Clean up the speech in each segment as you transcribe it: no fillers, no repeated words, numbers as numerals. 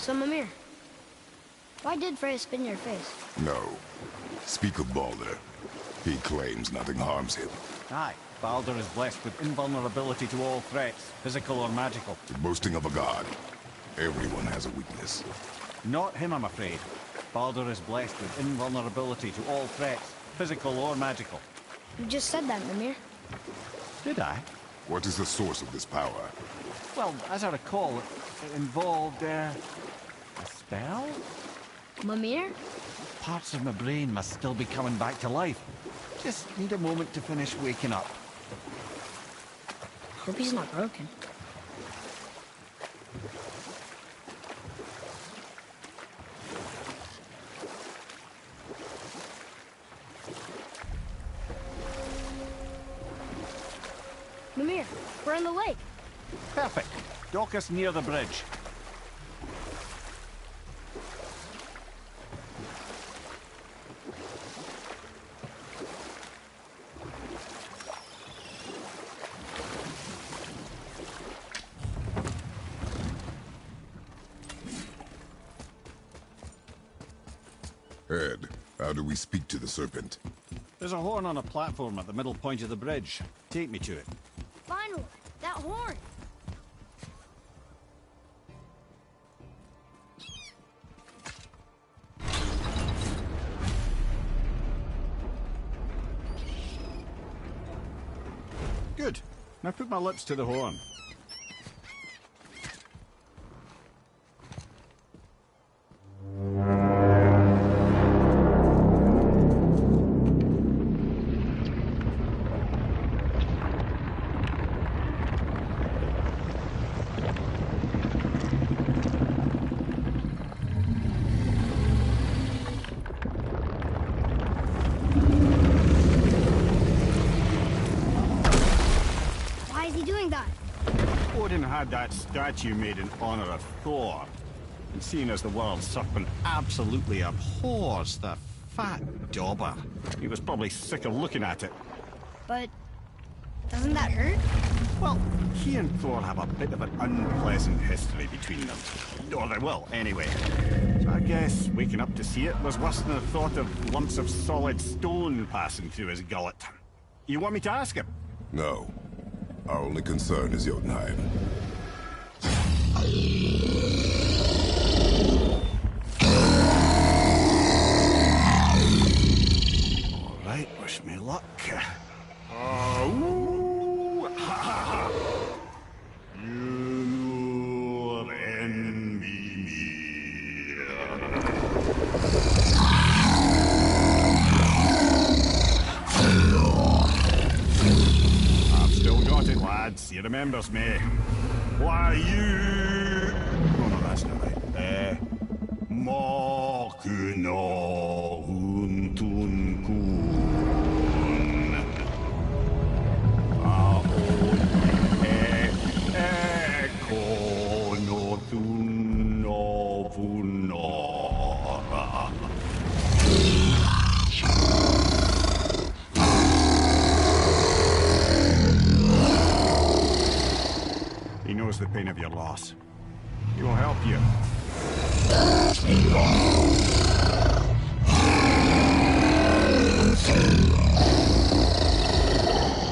So, Mimir, why did Freya spin your face? No. Speak of Baldur. He claims nothing harms him. Aye, Baldur is blessed with invulnerability to all threats, physical or magical. The boasting of a god. Everyone has a weakness. Not him, I'm afraid. Baldur is blessed with invulnerability to all threats, physical or magical. You just said that, Mimir. Did I? What is the source of this power? Well, as I recall, it involved, a spell? Mimir? Parts of my brain must still be coming back to life. Just need a moment to finish waking up. Hope he's not broken. Mimir, we're in the lake. Perfect. Dock us near the bridge. Ed, how do we speak to the serpent? There's a horn on a platform at the middle point of the bridge. Take me to it. Finally, that horn. Good. Now put my lips to the horn. Odin had that statue made in honor of Thor. And seeing as the world serpent absolutely abhors the fat dauber, he was probably sick of looking at it. But doesn't that hurt? Well, he and Thor have a bit of an unpleasant history between them. Or they will, anyway. So I guess waking up to see it was worse than the thought of lumps of solid stone passing through his gullet. You want me to ask him? No. Our only concern is Jotunheim. All right, wish me luck. Ooh, ha, ha, ha. You envy me. I've still got it, lads. He remembers me. Why you... Oh, no, that's not right. Mokuno huntun kun. Aon ekono tunno vunora. He knows the pain of your loss. He will help you.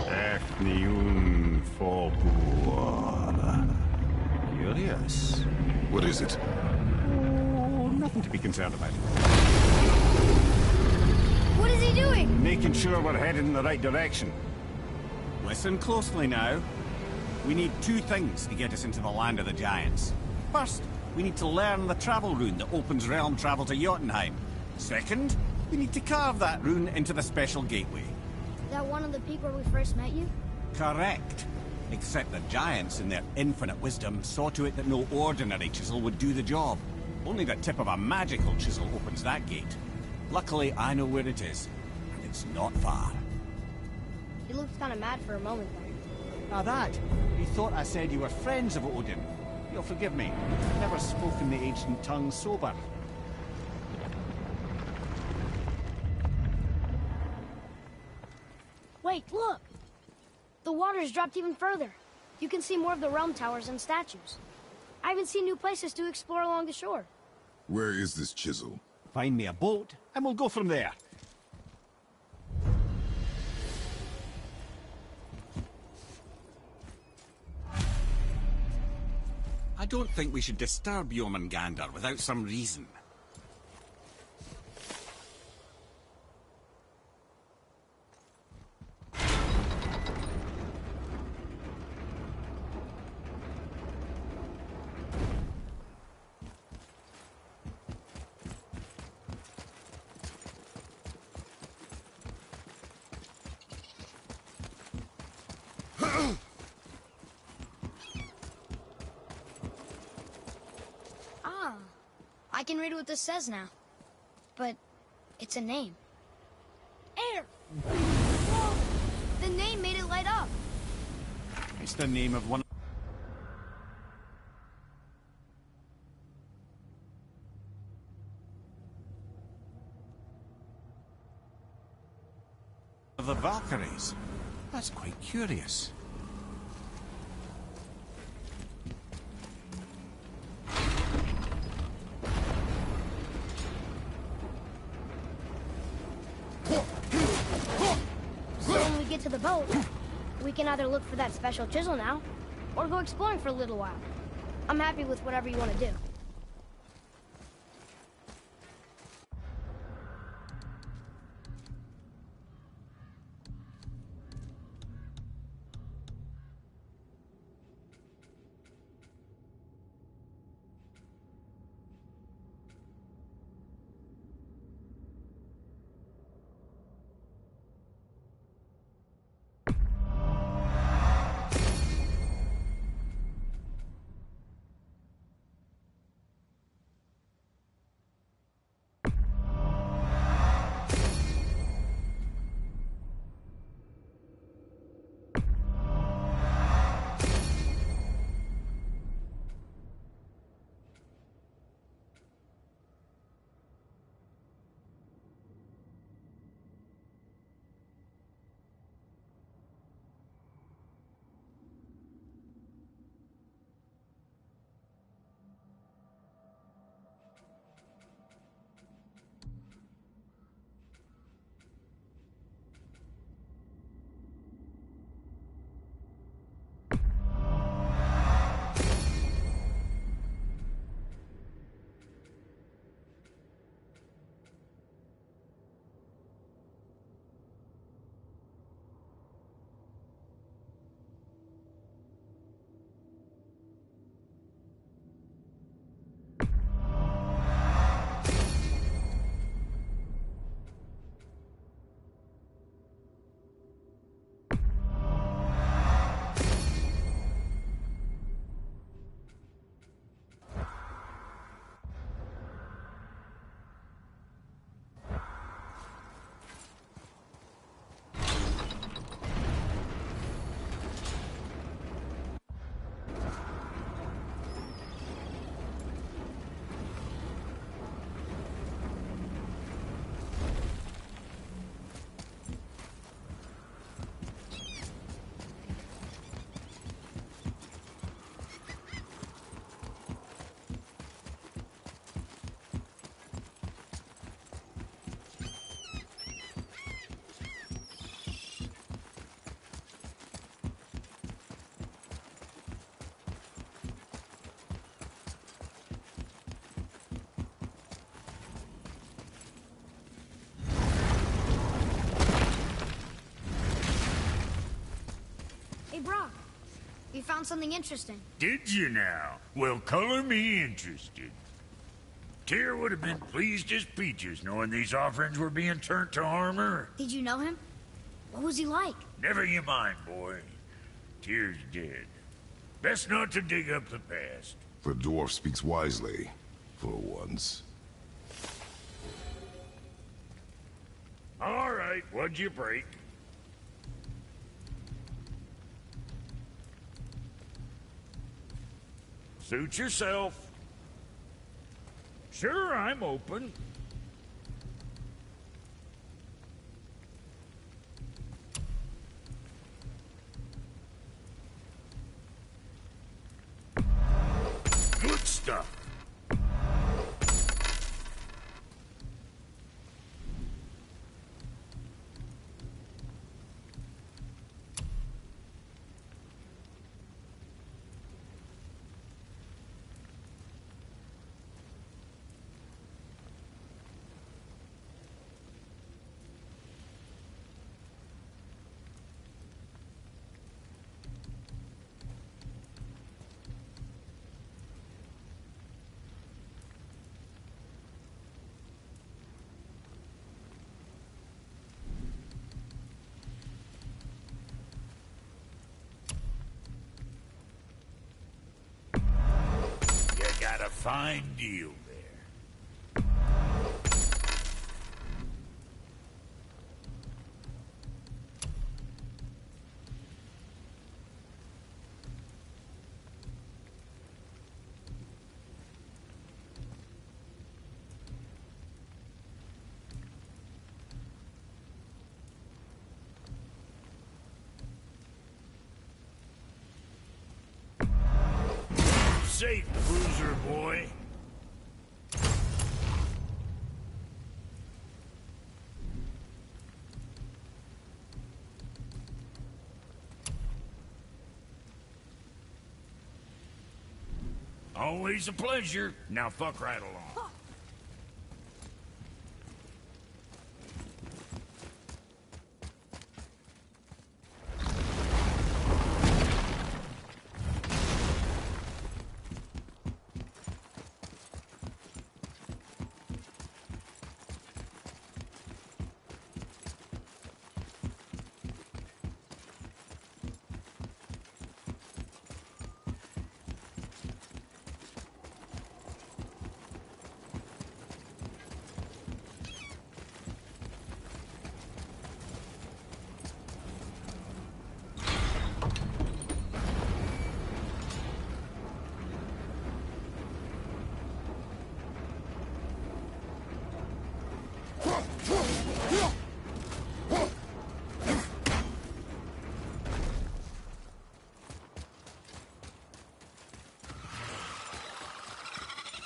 Ethniun Fobuar. Curious. What is it? Oh, nothing to be concerned about. What is he doing? Making sure we're headed in the right direction. Listen closely now. We need two things to get us into the land of the giants. First, we need to learn the travel rune that opens realm travel to Jotunheim. Second, we need to carve that rune into the special gateway. Is that one of the people we first met you? Correct. Except the giants, in their infinite wisdom, saw to it that no ordinary chisel would do the job. Only the tip of a magical chisel opens that gate. Luckily, I know where it is, and it's not far. He looked kind of mad for a moment there. Ah, that. You thought I said you were friends of Odin. You'll forgive me. I've never spoken the ancient tongue sober. Wait, look! The water's dropped even further. You can see more of the realm towers and statues. I haven't seen new places to explore along the shore. Where is this chisel? Find me a boat, and we'll go from there. I don't think we should disturb Jormungandr without some reason. I can read what this says now. But it's a name. Air! Whoa! The name made it light up. It's the name of one of the Valkyries. That's quite curious. To the boat, we can either look for that special chisel now, or go exploring for a little while. I'm happy with whatever you want to do. Hey, Brock. You found something interesting. Did you now? Well, color me interested. Tyr would have been pleased as peaches knowing these offerings were being turned to armor. Did you know him? What was he like? Never you mind, boy. Tyr's dead. Best not to dig up the past. The dwarf speaks wisely, for once. All right, what'd you break? Suit yourself. Sure, I'm open. stuff. Got a fine deal there. Safe, cruiser boy. Always a pleasure. Now fuck right along.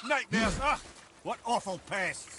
Nightmares! Ah! What awful pests!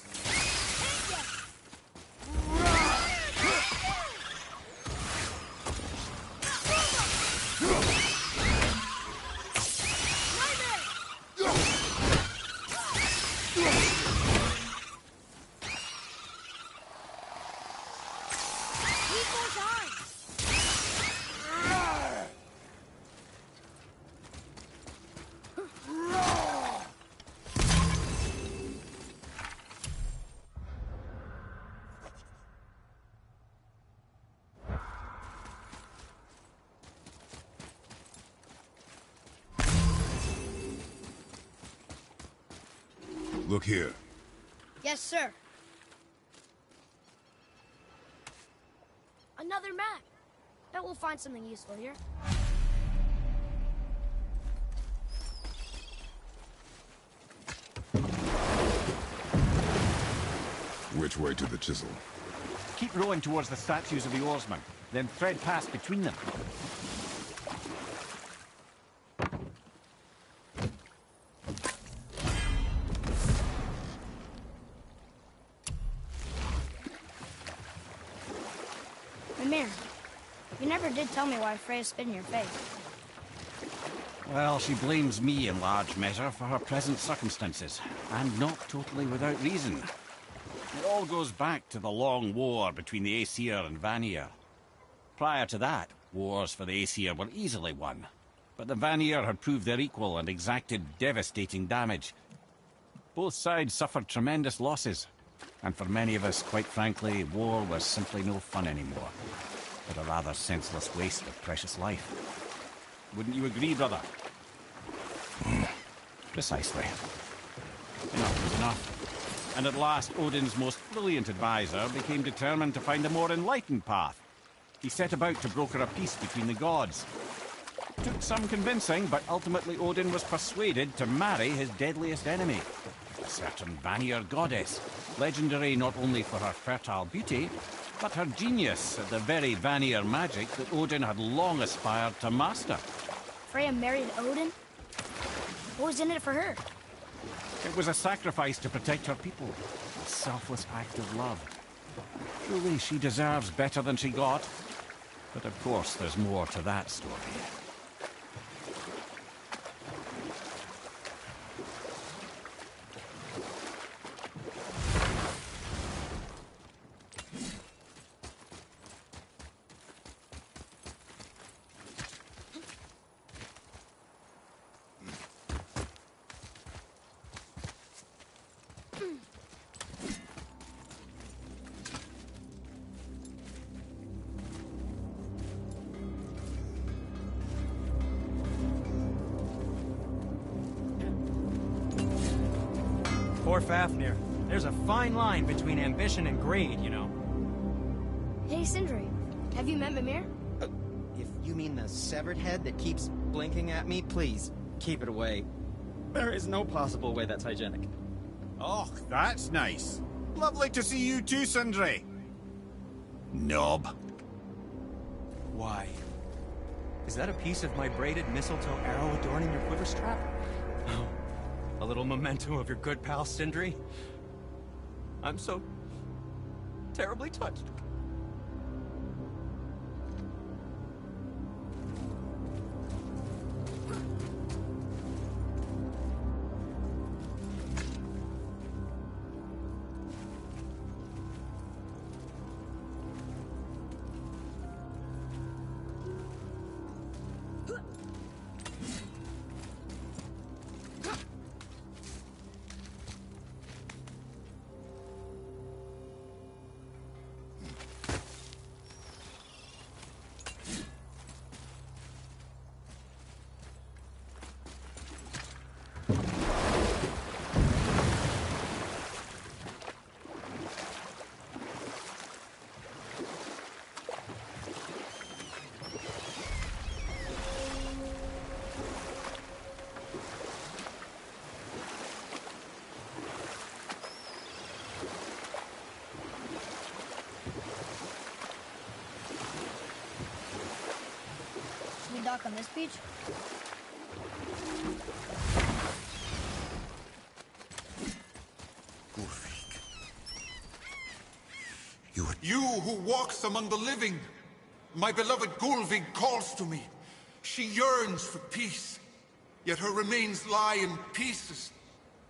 Look here. Yes, sir. Another map. Bet we'll find something useful here. Which way to the chisel? Keep rowing towards the statues of the oarsmen, then thread past between them. Mimir, you never did tell me why Freya spit in your face. Well, she blames me in large measure for her present circumstances, and not totally without reason. It all goes back to the long war between the Aesir and Vanir. Prior to that, wars for the Aesir were easily won, but the Vanir had proved their equal and exacted devastating damage. Both sides suffered tremendous losses, and for many of us, quite frankly, war was simply no fun anymore, but a rather senseless waste of precious life. Wouldn't you agree, brother? Precisely. Enough was enough. And at last, Odin's most brilliant advisor became determined to find a more enlightened path. He set about to broker a peace between the gods. It took some convincing, but ultimately Odin was persuaded to marry his deadliest enemy, a certain Vanir goddess, legendary not only for her fertile beauty, but her genius at the very Vanir magic that Odin had long aspired to master. Freya married Odin? What was in it for her? It was a sacrifice to protect her people. A selfless act of love. Truly, she deserves better than she got. But of course, there's more to that story. Poor Fafnir. There's a fine line between ambition and greed, you know. Hey, Sindri. Have you met Mimir? If you mean the severed head that keeps blinking at me, please, keep it away. There is no possible way that's hygienic. Oh, that's nice. Lovely to see you too, Sindri. Knob. Why? Is that a piece of my braided mistletoe arrow adorning your quiver strap? Oh, a little memento of your good pal Sindri? I'm so terribly touched. Should we dock on this beach? You who walks among the living, my beloved Gulvig calls to me. She yearns for peace, yet her remains lie in pieces.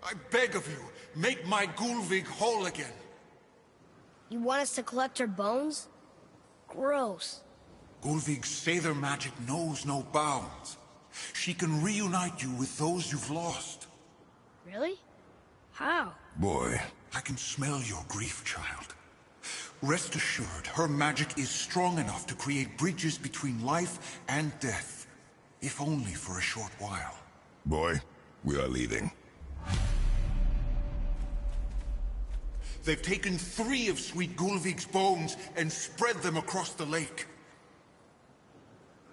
I beg of you, make my Gulvig whole again. You want us to collect her bones? Gross. Gulvig's Seidr magic knows no bounds. She can reunite you with those you've lost. Really? How? Boy. I can smell your grief, child. Rest assured, her magic is strong enough to create bridges between life and death, if only for a short while. Boy, we are leaving. They've taken 3 of Sweet Gulvig's bones and spread them across the lake.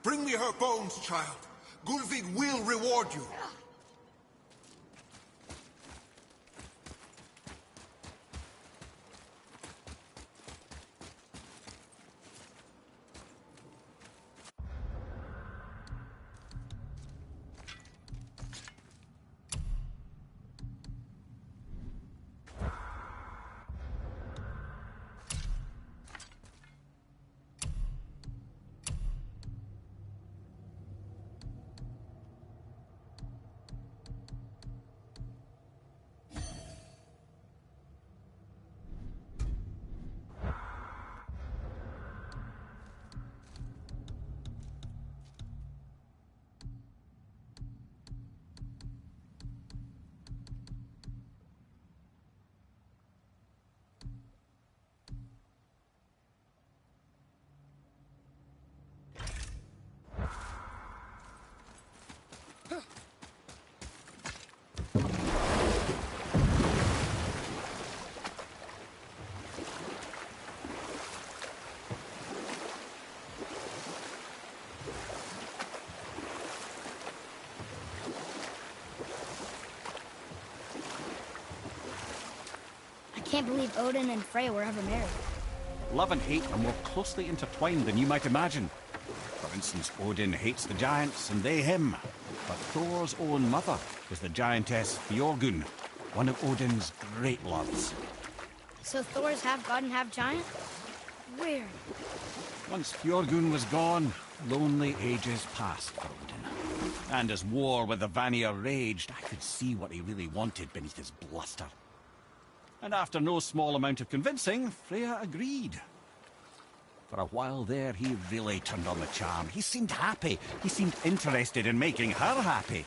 Bring me her bones, child. Gulvig will reward you. I can't believe Odin and Frey were ever married. Love and hate are more closely intertwined than you might imagine. For instance, Odin hates the giants and they him. but Thor's own mother was the giantess Bjorgun, one of Odin's great loves. So Thor's half god and half giant? Weird. Once Bjorgun was gone, lonely ages passed for Odin. And as war with the Vanir raged, I could see what he really wanted beneath his bluster. And after no small amount of convincing, Freya agreed. For a while there, he really turned on the charm. He seemed happy. He seemed interested in making her happy.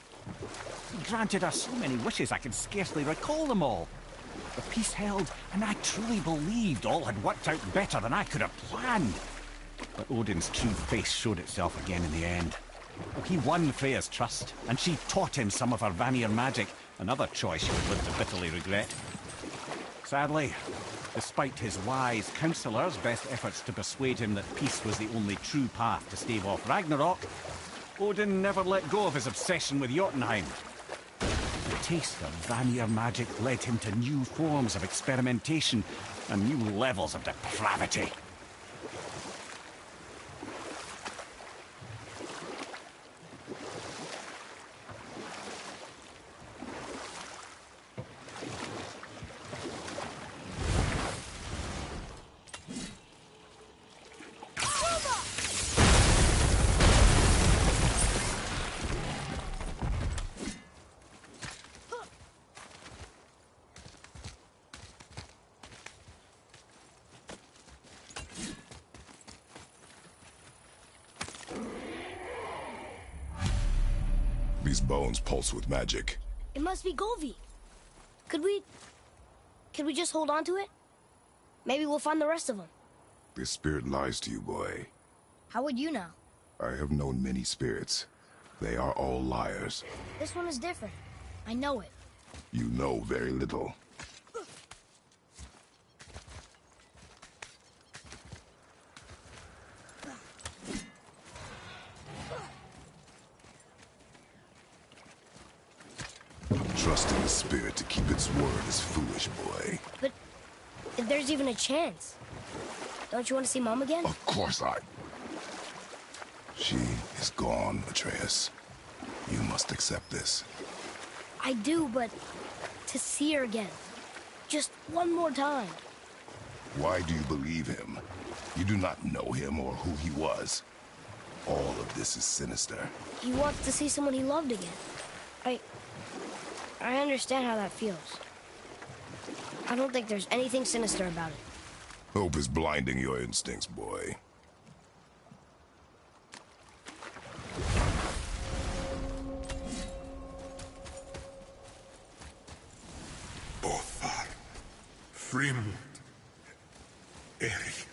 He granted her so many wishes I can scarcely recall them all. The peace held, and I truly believed all had worked out better than I could have planned. But Odin's true face showed itself again in the end. He won Freya's trust, and she taught him some of her Vanir magic, another choice he would live to bitterly regret. Sadly, despite his wise counselors' best efforts to persuade him that peace was the only true path to stave off Ragnarok, Odin never let go of his obsession with Jotunheim. The taste of Vanir magic led him to new forms of experimentation and new levels of depravity. These bones pulse with magic. It must be Gow18. Could we just hold on to it? Maybe we'll find the rest of them. This spirit lies to you, boy. How would you know? I have known many spirits. They are all liars. This one is different. I know it. You know very little. Trusting the spirit to keep its word is foolish, boy. But if there's even a chance, don't you want to see Mom again? Of course I... She is gone, Atreus. You must accept this. I do, but to see her again. Just one more time. Why do you believe him? You do not know him or who he was. All of this is sinister. He wants to see someone he loved again. I understand how that feels. I don't think there's anything sinister about it. Hope is blinding your instincts, boy. Bothar, Frimd, Erik.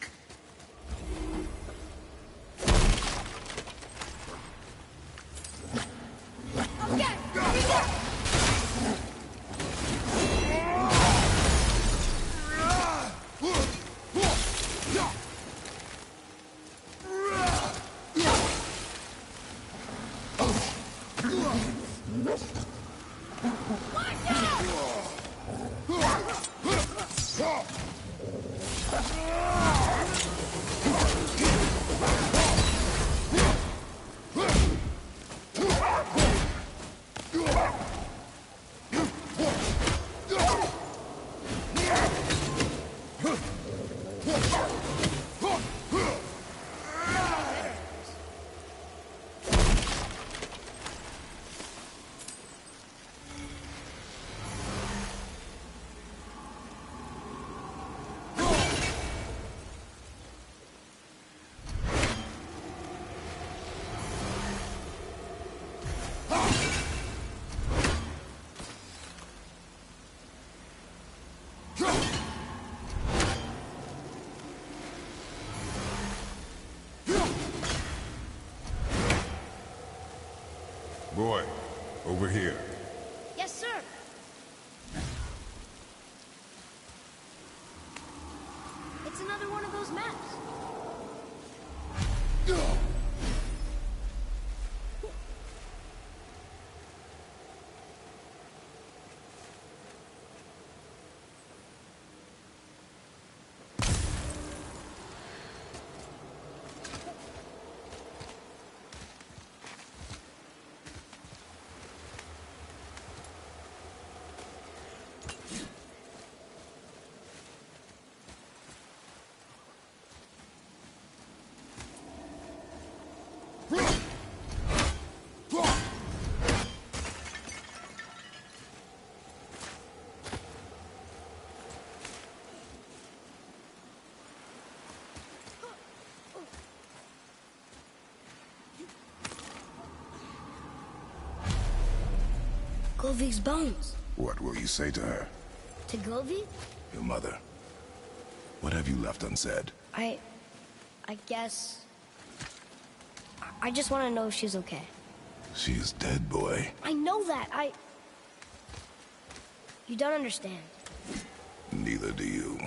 Boy, over here. Yes, sir. It's another one of those maps. Golvik's bones. What will you say to her? To Golvik? Your mother. What have you left unsaid? I guess... I just want to know if she's okay. She is dead, boy. I know that. You don't understand. Neither do you.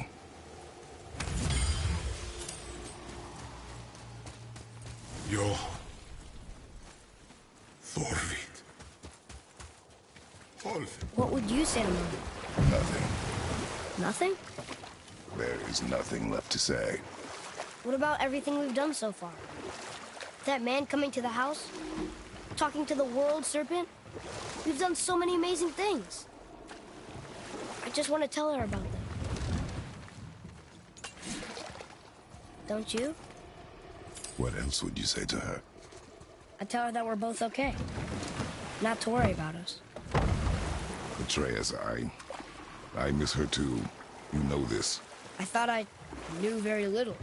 Yo. Thorvik. What would you say to Mom? Nothing. Nothing? There is nothing left to say. What about everything we've done so far? That man coming to the house? Talking to the world serpent? We've done so many amazing things. I just want to tell her about them. Don't you? What else would you say to her? I tell her that we're both okay. Not to worry about us. Atreus, I miss her too. You know this. I thought I knew very little.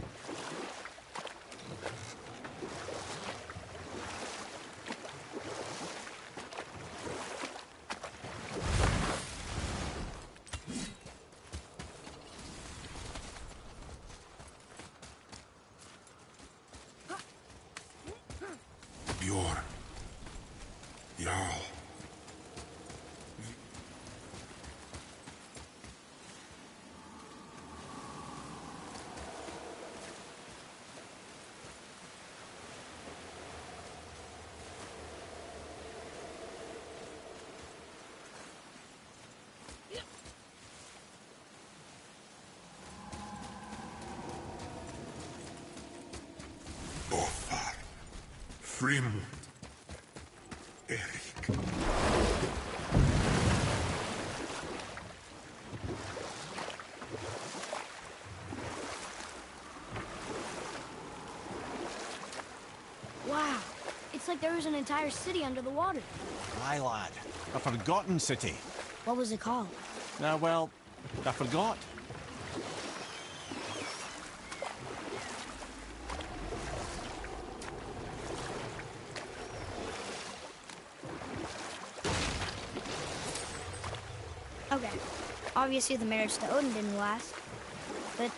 Bjorn. Jarl. Othar. Frimund. Erik. Wow. It's like there was an entire city under the water. Aye, lad. A forgotten city. What was it called? Well, I forgot. Okay. Obviously the marriage to Odin didn't last. But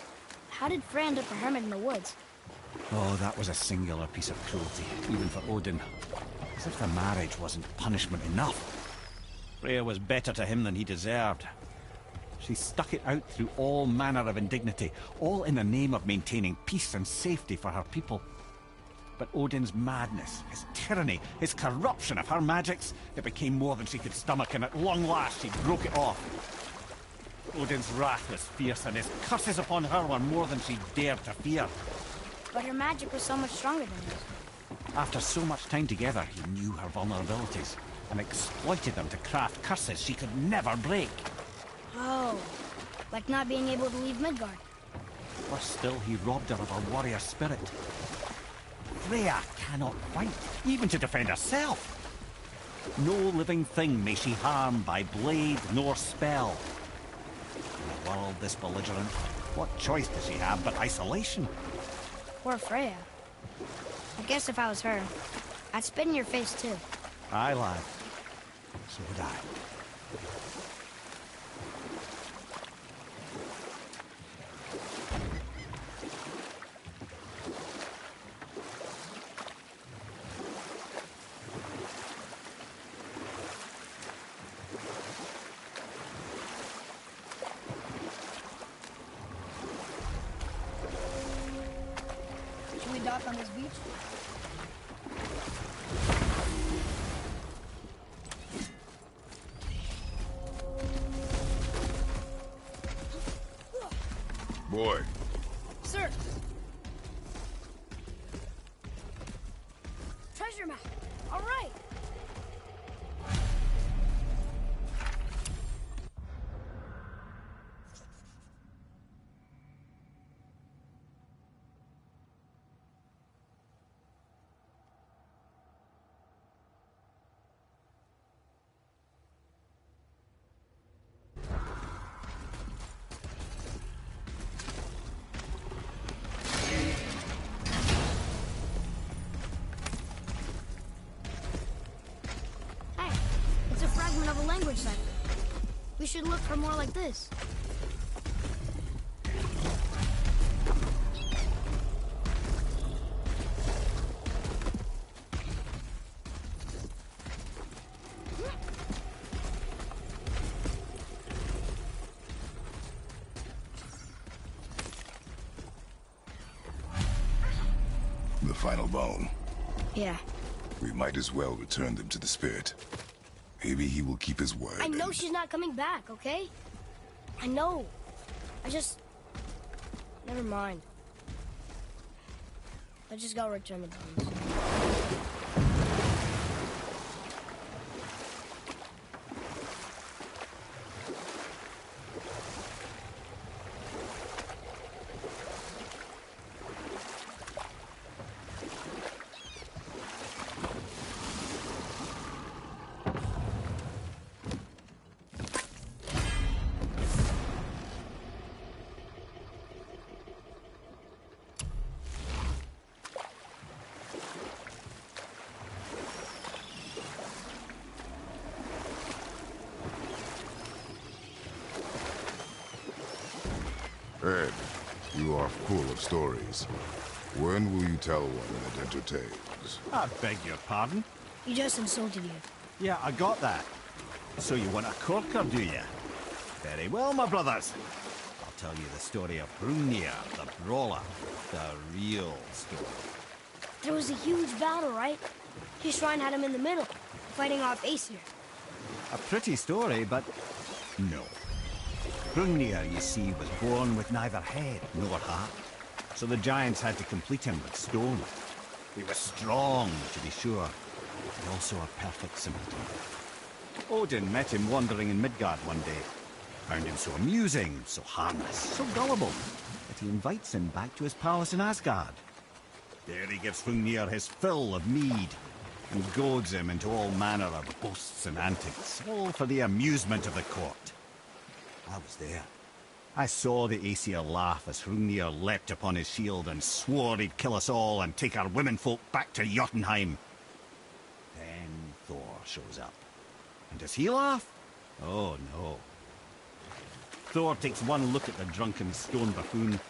how did Frey end up a hermit in the woods? Oh, that was a singular piece of cruelty, even for Odin. As if the marriage wasn't punishment enough. Freya was better to him than he deserved. She stuck it out through all manner of indignity, all in the name of maintaining peace and safety for her people. But Odin's madness, his tyranny, his corruption of her magics, it became more than she could stomach, and at long last she broke it off. Odin's wrath was fierce, and his curses upon her were more than she dared to fear. But her magic was so much stronger than his. After so much time together, he knew her vulnerabilities, and exploited them to craft curses she could never break. Oh, like not being able to leave Midgard. Worse still, he robbed her of her warrior spirit. Freya cannot fight, even to defend herself. No living thing may she harm by blade nor spell. In a world this belligerent, what choice does she have but isolation? Poor Freya. I guess if I was her, I'd spit in your face too. Aye, lad. So would I. Should we dock on this beach? Boy, Sir! Treasure map! All right! fragment of a language cipher. We should look for more like this. The final bone. Yeah. We might as well return them to the spirit. Maybe he will keep his word. I know she's not coming back, okay? I know. I just... Never mind. Let's just go return the bones. Ed, you are full of stories. When will you tell one that entertains? I beg your pardon? He just insulted you. Yeah, I got that. So you want a corker, do you? Very well, my brothers. I'll tell you the story of Hrungnir, the brawler. The real story. There was a huge battle, right? His shrine had him in the middle, fighting off Aesir. A pretty story, but no. Hrungnir, you see, was born with neither head nor heart. So the giants had to complete him with stone. He was strong, to be sure, but also a perfect simpleton. Odin met him wandering in Midgard one day. Found him so amusing, so harmless, so gullible, that he invites him back to his palace in Asgard. There he gives Hrungnir his fill of mead, and goads him into all manner of boasts and antics, all for the amusement of the court. I was there. I saw the Aesir laugh as Hrungnir leapt upon his shield and swore he'd kill us all and take our womenfolk back to Jotunheim. Then Thor shows up. And does he laugh? Oh, no. Thor takes one look at the drunken stone buffoon and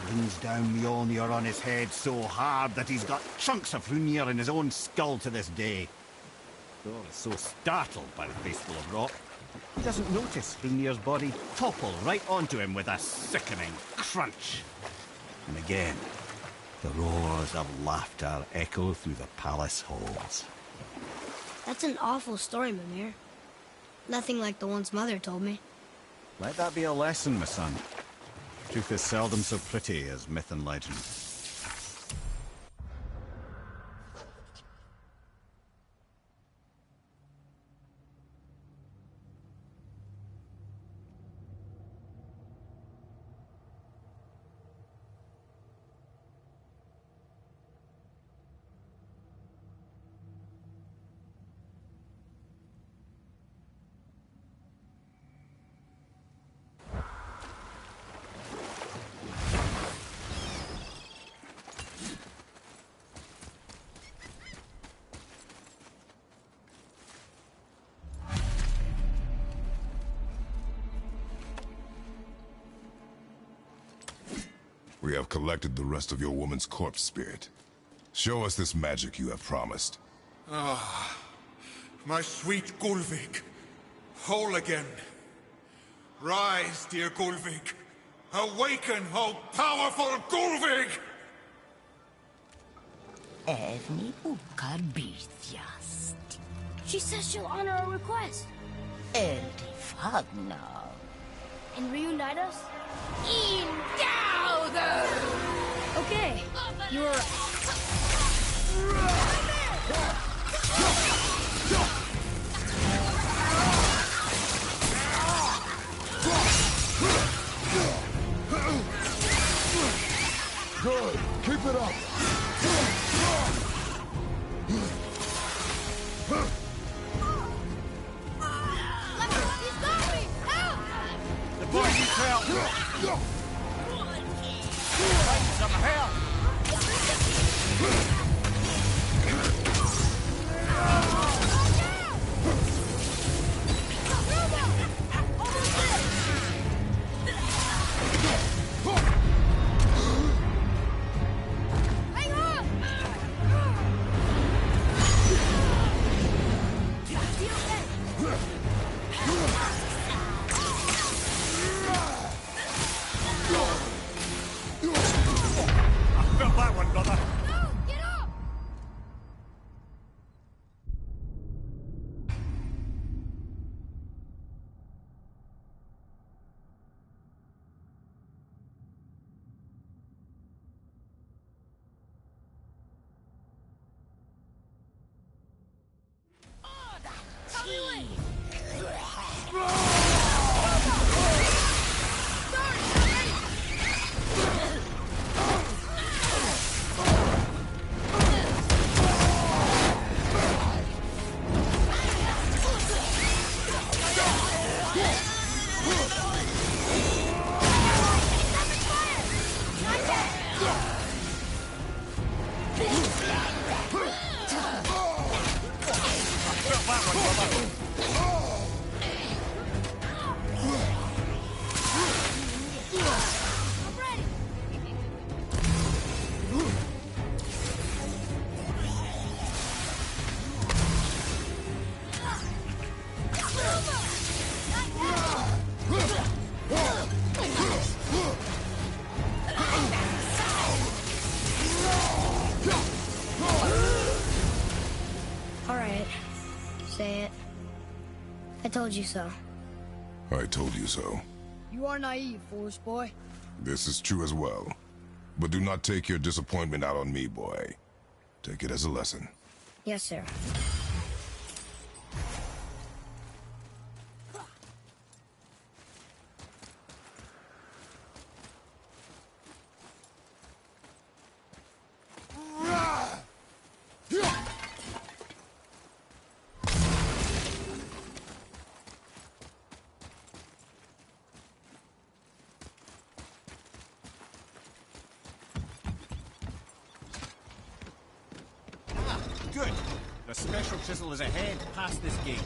brings down Mjolnir on his head so hard that he's got chunks of Hrungnir in his own skull to this day. Thor is so startled by the face full of rock, he doesn't notice Hrungnir's body topple right onto him with a sickening crunch. And again, the roars of laughter echo through the palace halls. That's an awful story, Mimir. Nothing like the ones Mother told me. Let that be a lesson, my son. Truth is seldom so pretty as myth and legend. We have collected the rest of your woman's corpse spirit. Show us this magic you have promised. Ah, my sweet Gulvik. Whole again. Rise, dear Gulvik. Awaken, oh powerful Gulvik! Evni ukarbitjast. She says she'll honor our request. Eldi fagna. And reunite us? Indauder! Okay, you're... Good. Keep it up. He's got me! Help! The boy needs help! Some help! Felt that one, brother. No! Get up! Felt that one, brother. I'm ready! All right. Say it. I told you so. I told you so. You are naive, foolish boy. This is true as well. But do not take your disappointment out on me, boy. Take it as a lesson. Yes, sir. Good. The special chisel is ahead, past this gate.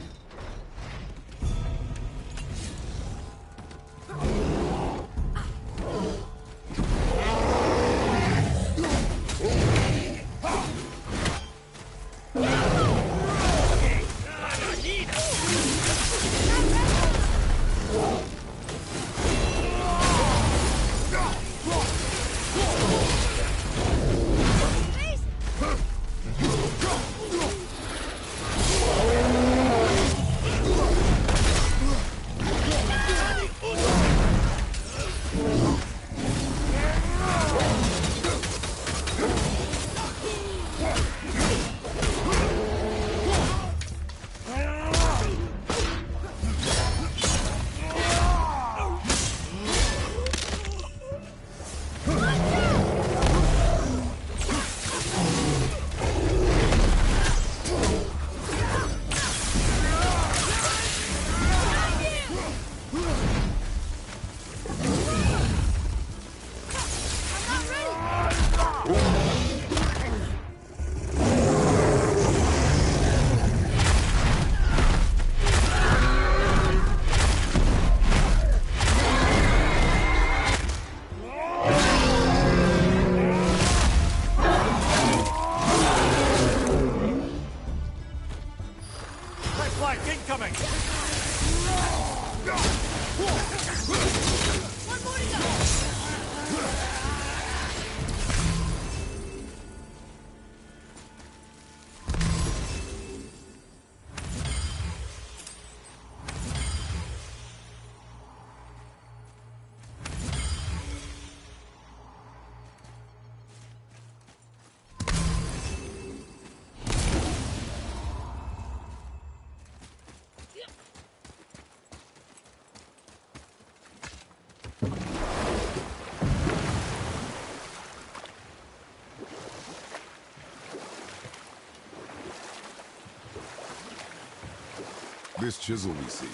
This chisel we seek,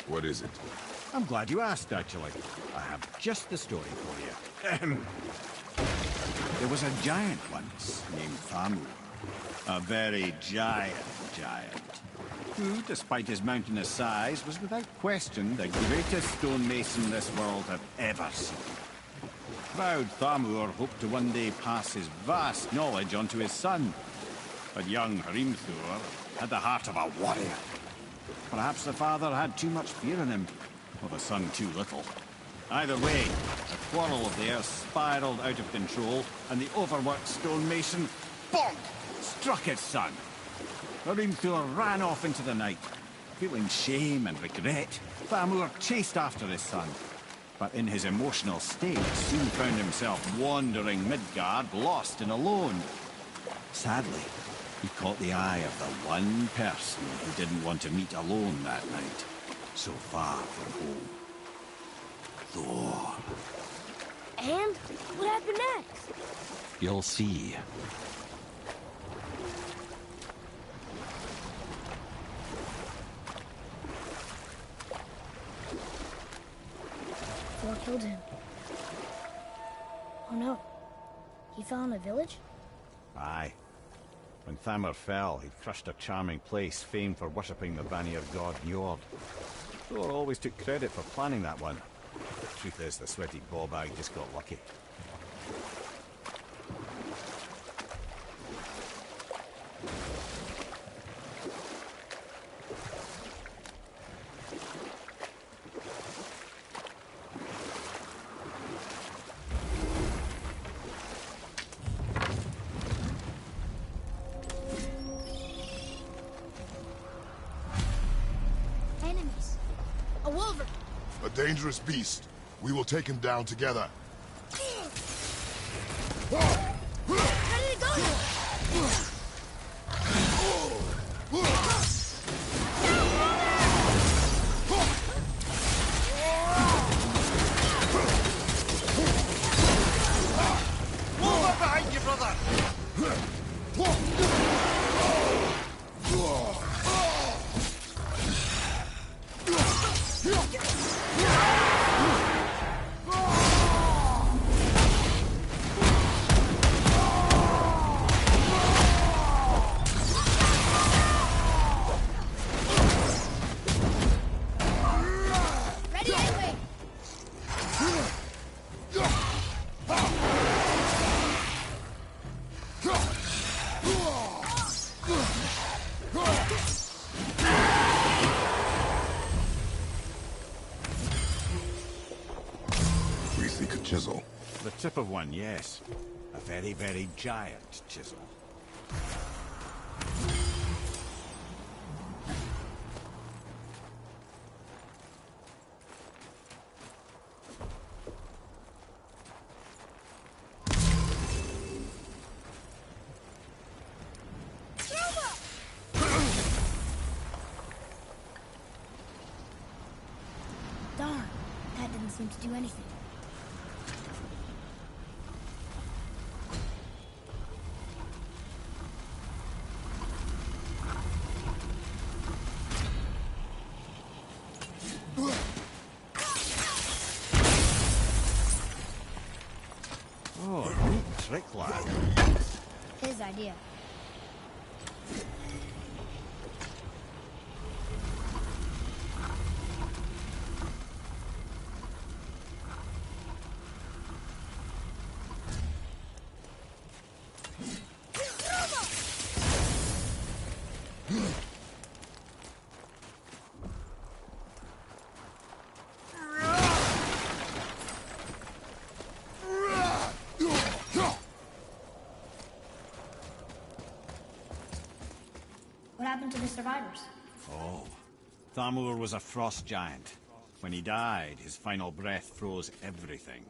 what is it? I'm glad you asked, actually. I have just the story for you. There was a giant once named Thamur. A very giant, who, despite his mountainous size, was without question the greatest stonemason this world had ever seen. Proud Thamur hoped to one day pass his vast knowledge on to his son. But young Hrimthur had the heart of a warrior. Perhaps the father had too much fear in him, or the son too little. Either way, the quarrel of theirs spiraled out of control, and the overworked stonemason, bonk, struck his son. Hrimthur ran off into the night. Feeling shame and regret, Thamur chased after his son, but in his emotional state soon found himself wandering Midgard, lost and alone. Sadly, he caught the eye of the one person he didn't want to meet alone that night, so far from home. Thor. And what happened next? You'll see. Thor killed him. Oh no. He fell in a village? Aye. When Thamur fell, he crushed a charming place famed for worshipping the Vanir god Njord. Thor always took credit for planning that one. The truth is, the sweaty ballbag just got lucky. Enemies. A wolverine. A dangerous beast. We will take him down together. How did it go? Move up behind you, brother! Ready anyway. We seek a chisel. The tip of one, yes. A very, very giant chisel. Darn. That didn't seem to do anything. Oh, neat trick, lad. His idea. What happened to the survivors? Oh. Thamur was a frost giant. When he died, his final breath froze everything.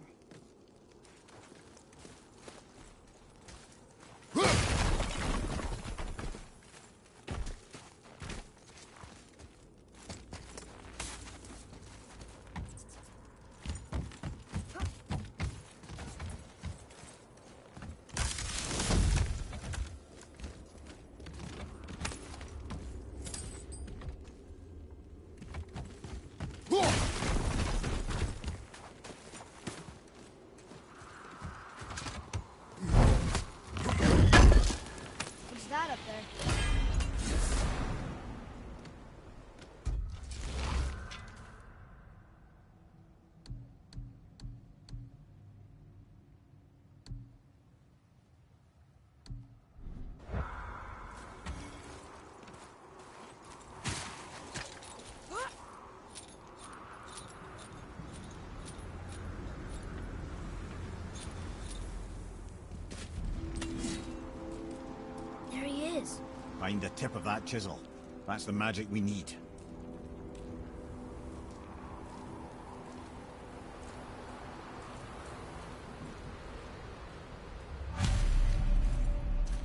Find the tip of that chisel. That's the magic we need.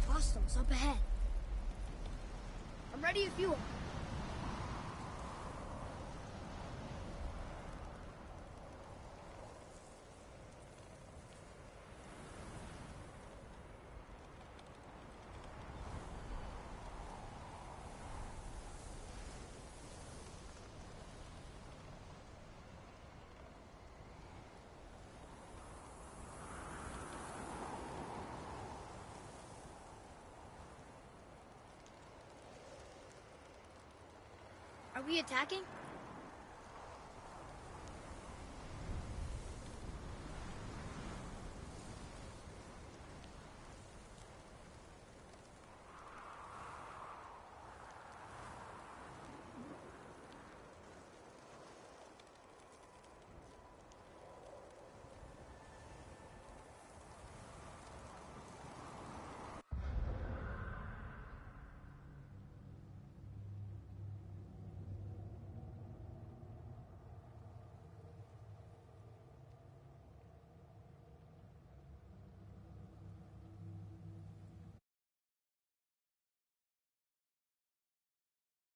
Hostiles up ahead. I'm ready if you are. Are we attacking?